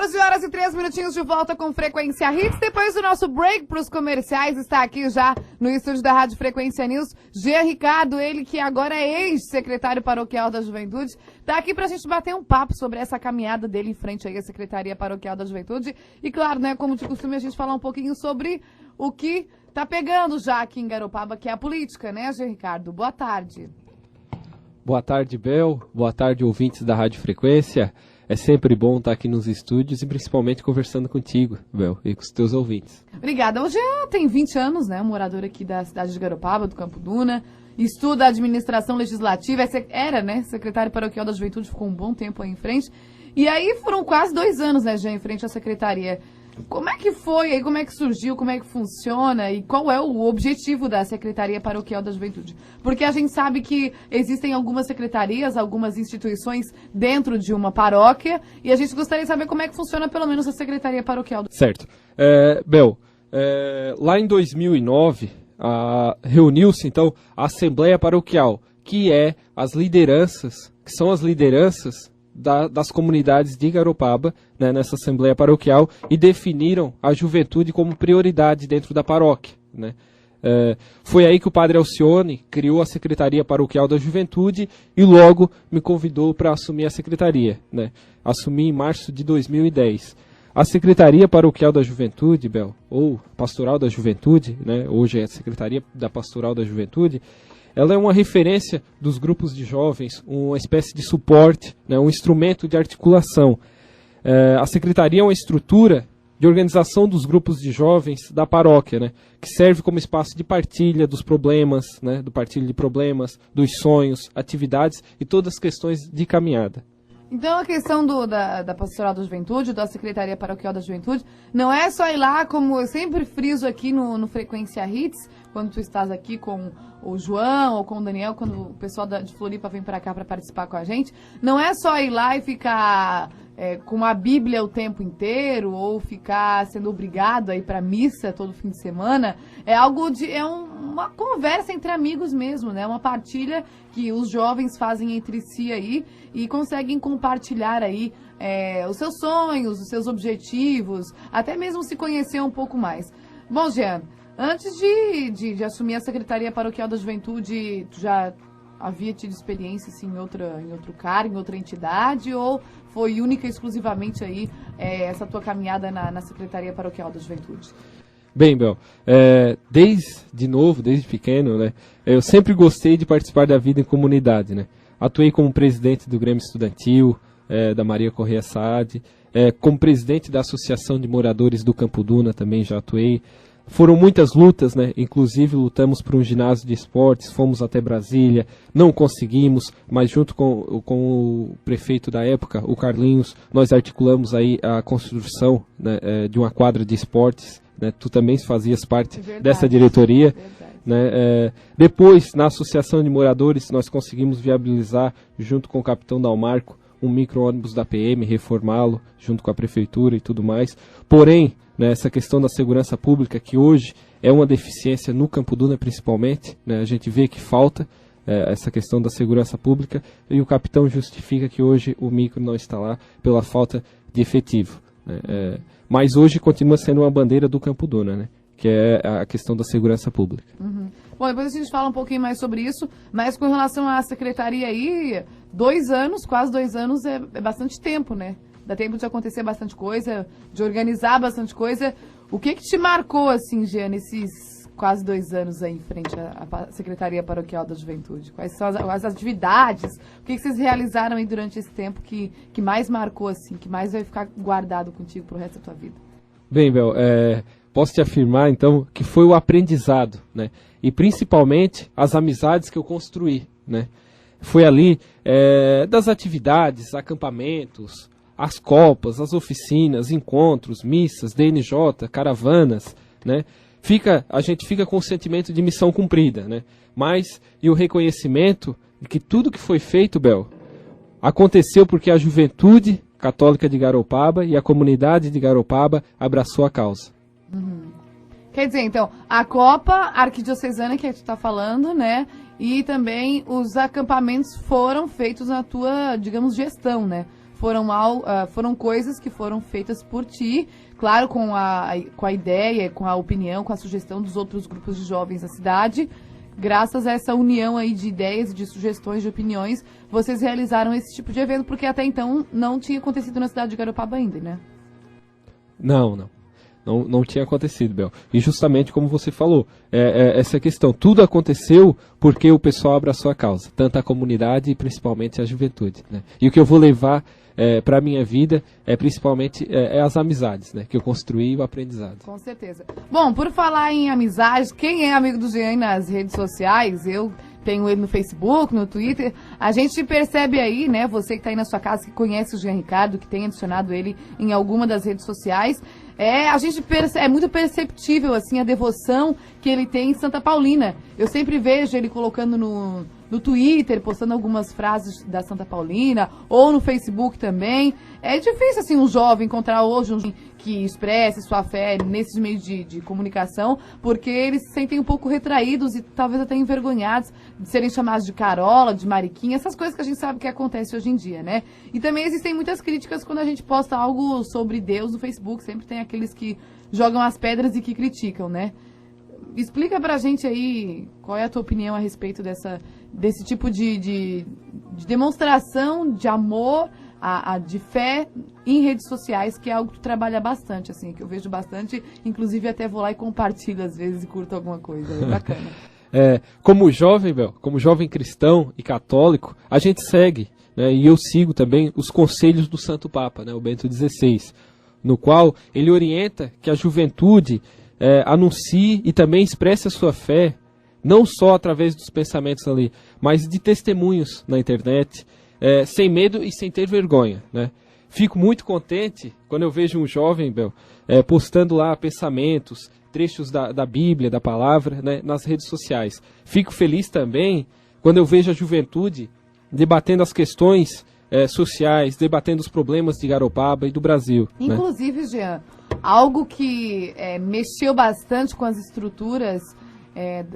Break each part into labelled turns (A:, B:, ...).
A: 14 horas e 3 minutinhos de volta com Frequência Hits. Depois do nosso break para os comerciais, está aqui já no estúdio da Rádio Frequência News, Jean Ricardo, ele que agora é ex-secretário paroquial da Juventude, está aqui para a gente bater um papo sobre essa caminhada dele em frente aí à Secretaria Paroquial da Juventude. E claro, né, como de costume, a gente falar um pouquinho sobre o que está pegando já aqui em Garopaba, que é a política, né, Jean Ricardo? Boa tarde.
B: Boa tarde, Bel. Boa tarde, ouvintes da Rádio Frequência. É sempre bom estar aqui nos estúdios e principalmente conversando contigo, Bel, e com os teus ouvintes.
A: Obrigada. Hoje tem 20 anos, né? Morador aqui da cidade de Garopaba, do Campo Duna. Estuda administração legislativa. Era, né? Secretário paroquial da Juventude, ficou um bom tempo aí em frente. E aí foram quase 2 anos, né, já em frente à secretaria. Como é que foi aí? Como é que surgiu? Como é que funciona? E qual é o objetivo da Secretaria Paroquial da Juventude? Porque a gente sabe que existem algumas secretarias, algumas instituições dentro de uma paróquia, e a gente gostaria de saber como é que funciona pelo menos a Secretaria Paroquial.
B: Certo. Bel, lá em 2009, reuniu-se então a Assembleia Paroquial, que são as lideranças das comunidades de Garopaba, né, nessa Assembleia Paroquial, e definiram a juventude como prioridade dentro da paróquia, né. Foi aí que o padre Alcione criou a Secretaria Paroquial da Juventude e logo me convidou para assumir a secretaria, né. Assumi em março de 2010. A Secretaria Paroquial da Juventude, Bel, ou Pastoral da Juventude, né, hoje é a Secretaria da Pastoral da Juventude, ela é uma referência dos grupos de jovens, uma espécie de suporte, né, um instrumento de articulação. A secretaria é uma estrutura de organização dos grupos de jovens da paróquia, né, que serve como espaço de partilha dos problemas, né, do partilho de problemas, dos sonhos, atividades e todas as questões de caminhada.
A: Então a questão da Pastoral da Juventude, da Secretaria Paroquial da Juventude, não é só ir lá, como eu sempre friso aqui no Frequência Hits, quando tu estás aqui com o João ou com o Daniel, quando o pessoal de Floripa vem para cá para participar com a gente, não é só ir lá e ficar com a Bíblia o tempo inteiro ou ficar sendo obrigado a ir para missa todo fim de semana. É uma conversa entre amigos mesmo, né? Uma partilha que os jovens fazem entre si aí e conseguem compartilhar aí os seus sonhos, os seus objetivos, até mesmo se conhecer um pouco mais. Bom, Jean, antes de assumir a Secretaria Paroquial da Juventude, tu já havia tido experiência assim, em outro cargo, em outra entidade, ou foi única e exclusivamente aí essa tua caminhada na Secretaria Paroquial da Juventude?
B: Bem, Bel, desde pequeno, né, eu sempre gostei de participar da vida em comunidade, né. Atuei como presidente do Grêmio Estudantil, da Maria Correia Saad, como presidente da Associação de Moradores do Campo Duna também já atuei. Foram muitas lutas, né? Inclusive lutamos por um ginásio de esportes, fomos até Brasília, não conseguimos, mas junto com o prefeito da época, o Carlinhos, nós articulamos aí a construção, né, de uma quadra de esportes, né? Tu também fazias parte dessa diretoria. Né? Depois, na Associação de Moradores, nós conseguimos viabilizar, junto com o capitão Dalmarco, um micro-ônibus da PM, reformá-lo, junto com a prefeitura e tudo mais. Porém, né, essa questão da segurança pública, que hoje é uma deficiência no Campo Duna principalmente, né, a gente vê que falta essa questão da segurança pública, e o capitão justifica que hoje o micro não está lá pela falta de efetivo. Né, mas hoje continua sendo uma bandeira do Campo Duna, né, que é a questão da segurança pública.
A: Uhum. Bom, depois a gente fala um pouquinho mais sobre isso, mas com relação à secretaria aí, 2 anos, quase 2 anos é bastante tempo, né? Dá tempo de acontecer bastante coisa, de organizar bastante coisa. O que te marcou, assim, Jean, nesses quase 2 anos aí em frente à Secretaria Paroquial da Juventude? Quais são as atividades? O que vocês realizaram aí durante esse tempo que mais marcou, assim, que mais vai ficar guardado contigo pro resto da tua vida?
B: Bem, Bel, posso te afirmar, então, que foi o aprendizado, né? E principalmente as amizades que eu construí, né? Foi ali das atividades, acampamentos, as copas, as oficinas, encontros, missas, DNJ, caravanas, né? A gente fica com o sentimento de missão cumprida, né? E o reconhecimento de que tudo que foi feito, Bel, aconteceu porque a Juventude Católica de Garopaba e a comunidade de Garopaba abraçou a causa.
A: Uhum. Quer dizer, então, a Copa Arquidiocesana que a gente está falando, né? E também os acampamentos foram feitos na tua, digamos, gestão, né? foram coisas que foram feitas por ti, claro, com a ideia, com a opinião, com a sugestão dos outros grupos de jovens da cidade. Graças a essa união aí de ideias, de sugestões, de opiniões, vocês realizaram esse tipo de evento, porque até então não tinha acontecido na cidade de Garopaba ainda, né?
B: Não tinha acontecido, Bel. E justamente como você falou, essa questão, tudo aconteceu porque o pessoal abraçou a causa, tanto a comunidade e principalmente a juventude, né? E o que eu vou levar para a minha vida principalmente as amizades, né, que eu construí e o aprendizado.
A: Com certeza. Bom, por falar em amizade, quem é amigo do Jean nas redes sociais, eu tenho ele no Facebook, no Twitter, a gente percebe aí, né, você que está aí na sua casa, que conhece o Jean Ricardo, que tem adicionado ele em alguma das redes sociais, a gente é muito perceptível, assim, a devoção que ele tem em Santa Paulina. Eu sempre vejo ele colocando no Twitter, postando algumas frases da Santa Paulina, ou no Facebook também. É difícil, assim, um jovem encontrar hoje um que expresse sua fé nesses meios de comunicação, porque eles se sentem um pouco retraídos e talvez até envergonhados de serem chamados de carola, de mariquinha, essas coisas que a gente sabe que acontece hoje em dia, né? E também existem muitas críticas quando a gente posta algo sobre Deus no Facebook, sempre tem aqueles que jogam as pedras e que criticam, né? Explica pra gente aí qual é a tua opinião a respeito desse tipo de demonstração de amor, de fé em redes sociais, que é algo que tu trabalha bastante, assim, que eu vejo bastante, inclusive até vou lá e compartilho às vezes e curto alguma coisa, é bacana.
B: Como jovem, Bel, como jovem cristão e católico, a gente segue, né, e eu sigo também os conselhos do Santo Papa, né, o Bento XVI, no qual ele orienta que a juventude anuncie e também expresse a sua fé, não só através dos pensamentos ali, mas de testemunhos na internet, sem medo e sem ter vergonha, né? Fico muito contente quando eu vejo um jovem, Bel, postando lá pensamentos, trechos da Bíblia, da palavra, né, nas redes sociais. Fico feliz também quando eu vejo a juventude debatendo as questões sociais, debatendo os problemas de Garopaba e do Brasil.
A: Inclusive,
B: né?
A: Jean, algo que mexeu bastante com as estruturas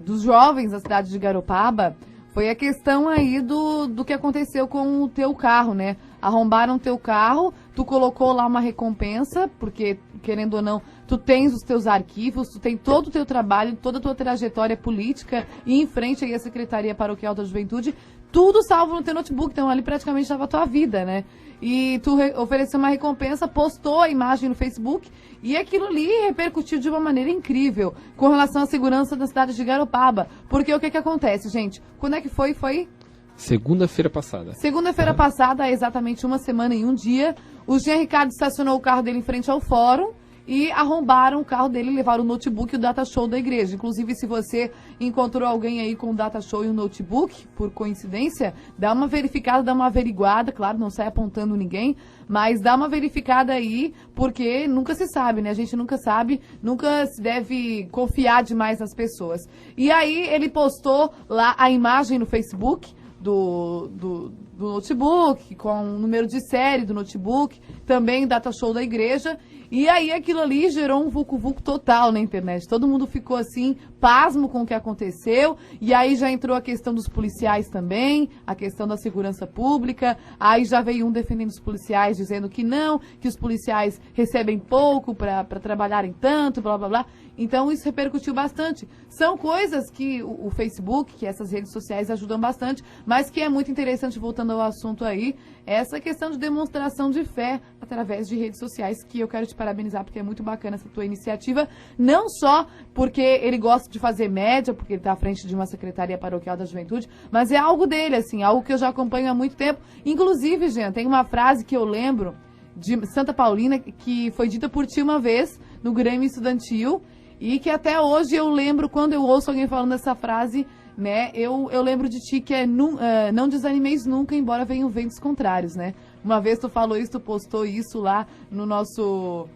A: dos jovens da cidade de Garopaba foi a questão aí do que aconteceu com o teu carro, né? Arrombaram o teu carro, tu colocou lá uma recompensa, porque, querendo ou não, tu tens os teus arquivos, tu tem todo o teu trabalho, toda a tua trajetória política e em frente aí à Secretaria Paroquial da Juventude, tudo salvo no teu notebook, então ali praticamente estava a tua vida, né? E tu ofereceu uma recompensa, postou a imagem no Facebook e aquilo ali repercutiu de uma maneira incrível com relação à segurança da cidade de Garopaba. Porque o que acontece, gente? Quando é que foi? Foi
B: segunda-feira passada.
A: Segunda-feira passada, há exatamente uma semana e um dia, o Jean Ricardo estacionou o carro dele em frente ao fórum e arrombaram o carro dele e levaram o notebook e o data show da igreja. Inclusive, se você encontrou alguém aí com o data show e o notebook, por coincidência, dá uma verificada, dá uma averiguada, claro, não sai apontando ninguém, mas dá uma verificada aí, porque nunca se sabe, né? A gente nunca sabe, nunca se deve confiar demais nas pessoas. E aí ele postou lá a imagem no Facebook do notebook, com o número de série do notebook, também data show da igreja, e aí aquilo ali gerou um vucu-vucu total na internet. Todo mundo ficou assim, pasmo com o que aconteceu, e aí já entrou a questão dos policiais também, a questão da segurança pública, aí já veio um defendendo os policiais, dizendo que não, que os policiais recebem pouco para trabalharem tanto, blá blá blá. Então isso repercutiu bastante. São coisas que o Facebook, que essas redes sociais ajudam bastante, mas que é muito interessante, voltando ao assunto aí, essa questão de demonstração de fé através de redes sociais, que eu quero te parabenizar, porque é muito bacana essa tua iniciativa, não só porque ele gosta de fazer média, porque ele está à frente de uma Secretaria Paroquial da Juventude, mas é algo dele, assim, algo que eu já acompanho há muito tempo. Inclusive, gente, tem uma frase que eu lembro de Santa Paulina, que foi dita por ti uma vez no Grêmio Estudantil, e que até hoje eu lembro, quando eu ouço alguém falando essa frase, né, eu lembro de ti, que não desanimeis nunca, embora venham ventos contrários, né? Uma vez tu falou isso, tu postou isso lá no nosso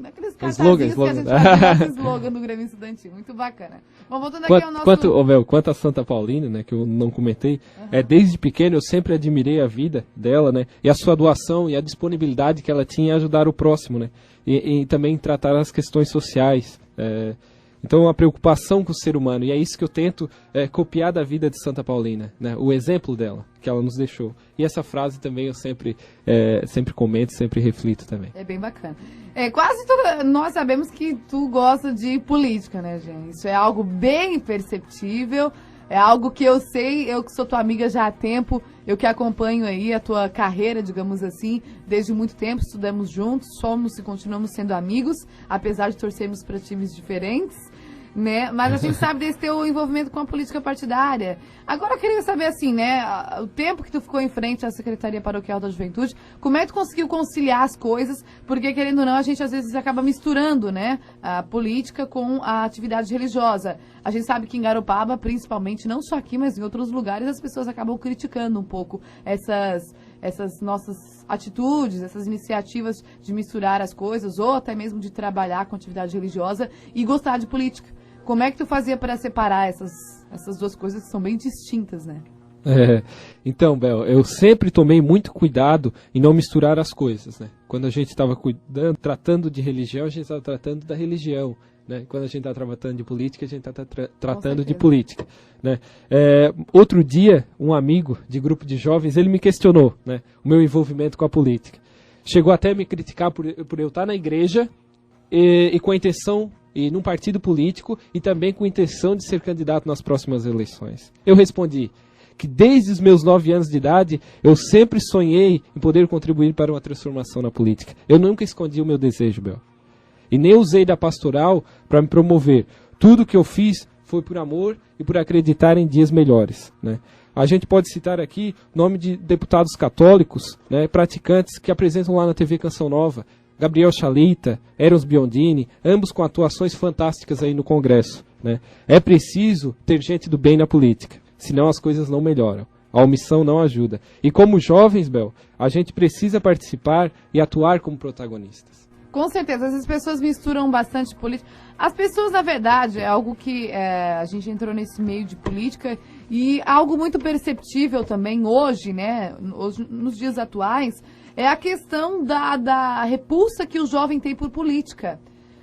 A: aqueles cartazinhos que a gente faz, nosso slogan do Grêmio Estudantil, muito bacana. Bom, voltando aqui ao nosso...
B: Quanto a Santa Paulina, né, que eu não comentei, desde pequeno eu sempre admirei a vida dela, né, e a sua doação e a disponibilidade que ela tinha em ajudar o próximo, né, e também tratar as questões sociais, Então, a preocupação com o ser humano, e é isso que eu tento copiar da vida de Santa Paulina, né? O exemplo dela, que ela nos deixou. E essa frase também eu sempre comento, sempre reflito também.
A: É bem bacana. Nós sabemos que tu gosta de política, né, gente? Isso é algo bem perceptível, é algo que eu sei, eu que sou tua amiga já há tempo, eu que acompanho aí a tua carreira, digamos assim, desde muito tempo, estudamos juntos, somos e continuamos sendo amigos, apesar de torcermos para times diferentes, né? Mas a gente sabe desse teu envolvimento com a política partidária. Agora eu queria saber assim, né, o tempo que tu ficou em frente à Secretaria Paroquial da Juventude, como é que tu conseguiu conciliar as coisas? Porque, querendo ou não, a gente às vezes acaba misturando, né, a política com a atividade religiosa. A gente sabe que em Garopaba, principalmente, não só aqui, mas em outros lugares, as pessoas acabam criticando um pouco essas nossas atitudes, essas iniciativas de misturar as coisas, ou até mesmo de trabalhar com atividade religiosa e gostar de política. Como é que tu fazia para separar essas duas coisas que são bem distintas, né?
B: Então, Bel, eu sempre tomei muito cuidado em não misturar as coisas, né? Quando a gente estava tratando de religião, a gente estava tratando da religião, né? Quando a gente está tratando de política, a gente está tratando de política, né? Outro dia, um amigo de grupo de jovens, ele me questionou, né, o meu envolvimento com a política. Chegou até a me criticar por eu estar na igreja e com a intenção, e num partido político, e também com a intenção de ser candidato nas próximas eleições. Eu respondi que desde os meus 9 anos de idade, eu sempre sonhei em poder contribuir para uma transformação na política. Eu nunca escondi o meu desejo, Bel. E nem usei da pastoral para me promover. Tudo que eu fiz foi por amor e por acreditar em dias melhores, né? A gente pode citar aqui o nome de deputados católicos, né, praticantes que apresentam lá na TV Canção Nova. Gabriel Chalita, Eros Biondini, ambos com atuações fantásticas aí no Congresso, né? É preciso ter gente do bem na política, senão as coisas não melhoram. A omissão não ajuda. E como jovens, Bel, a gente precisa participar e atuar como protagonistas.
A: Com certeza, as pessoas misturam bastante política. As pessoas, na verdade, é algo que a gente entrou nesse meio de política e algo muito perceptível também hoje, né, hoje, nos dias atuais, é a questão da repulsa que o jovem tem por política.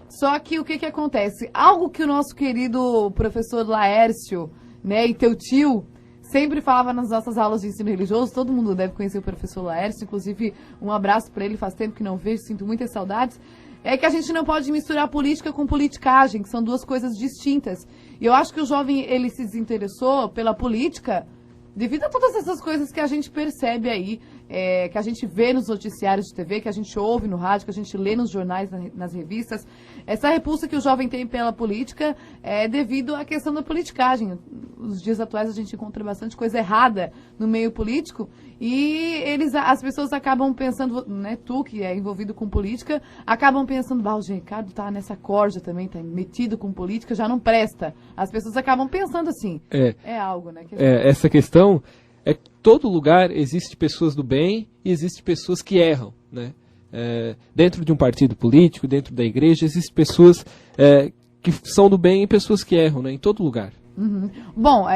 A: Só que o que acontece? Algo que o nosso querido professor Laércio, né, e teu tio, sempre falava nas nossas aulas de ensino religioso, todo mundo deve conhecer o professor Laércio, inclusive um abraço para ele, faz tempo que não vejo, sinto muitas saudades, é que a gente não pode misturar política com politicagem, que são duas coisas distintas. E eu acho que o jovem, ele se desinteressou pela política devido a todas essas coisas que a gente percebe aí, que a gente vê nos noticiários de TV, que a gente ouve no rádio, que a gente lê nos jornais, nas revistas. Essa repulsa que o jovem tem pela política é devido à questão da politicagem. Nos dias atuais a gente encontra bastante coisa errada no meio político e as pessoas acabam pensando, né, tu que é envolvido com política, acabam pensando, o Jean Ricardo tá nessa corja também, tá metido com política, já não presta. As pessoas acabam pensando assim. É algo, né?
B: Essa questão é que todo lugar existe pessoas do bem e existe pessoas que erram, né? Dentro de um partido político, dentro da igreja, existem pessoas que são do bem e pessoas que erram, né? Em todo lugar.
A: Uhum. Bom,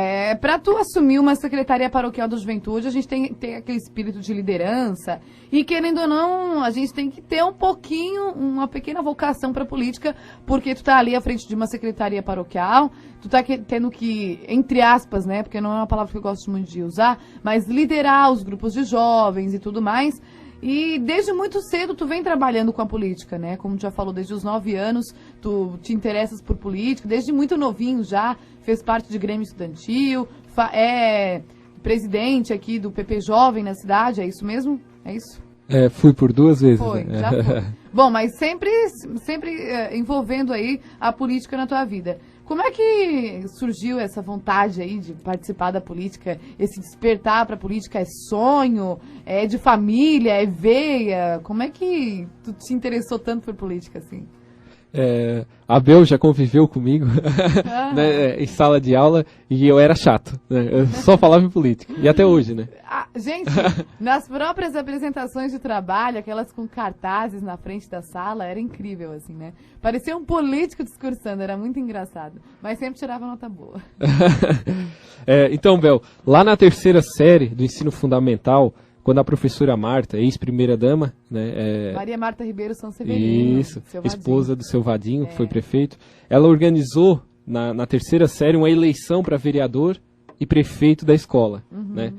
A: para tu assumir uma Secretaria Paroquial da Juventude, a gente tem aquele espírito de liderança e, querendo ou não, a gente tem que ter uma pequena vocação para política, porque tu tá ali à frente de uma Secretaria Paroquial, tu tá tendo que, entre aspas, né, porque não é uma palavra que eu gosto muito de usar, mas liderar os grupos de jovens e tudo mais. E desde muito cedo tu vem trabalhando com a política, né? Como tu já falou, desde os 9 anos tu te interessas por política, desde muito novinho já, fez parte de Grêmio Estudantil, é presidente aqui do PP Jovem na cidade, é isso mesmo? É isso?
B: Fui por 2 vezes.
A: Foi, já foi. Bom, mas sempre envolvendo aí a política na tua vida. Como é que surgiu essa vontade aí de participar da política? Esse despertar para a política é sonho? É de família? É veia? Como é que tu te interessou tanto por política assim?
B: A Bel já conviveu comigo né, em sala de aula e eu era chato, né? Eu só falava em política. E até hoje, né?
A: Gente, nas próprias apresentações de trabalho, aquelas com cartazes na frente da sala, era incrível, assim, né? Parecia um político discursando, era muito engraçado. Mas sempre tirava nota boa.
B: Então, Bel, lá na 3ª série do ensino fundamental, quando a professora Marta, ex-primeira-dama, né,
A: Maria Marta Ribeiro São Severino.
B: Isso, esposa do seu Vadinho, que foi prefeito, ela organizou na terceira série uma eleição para vereador e prefeito da escola, né?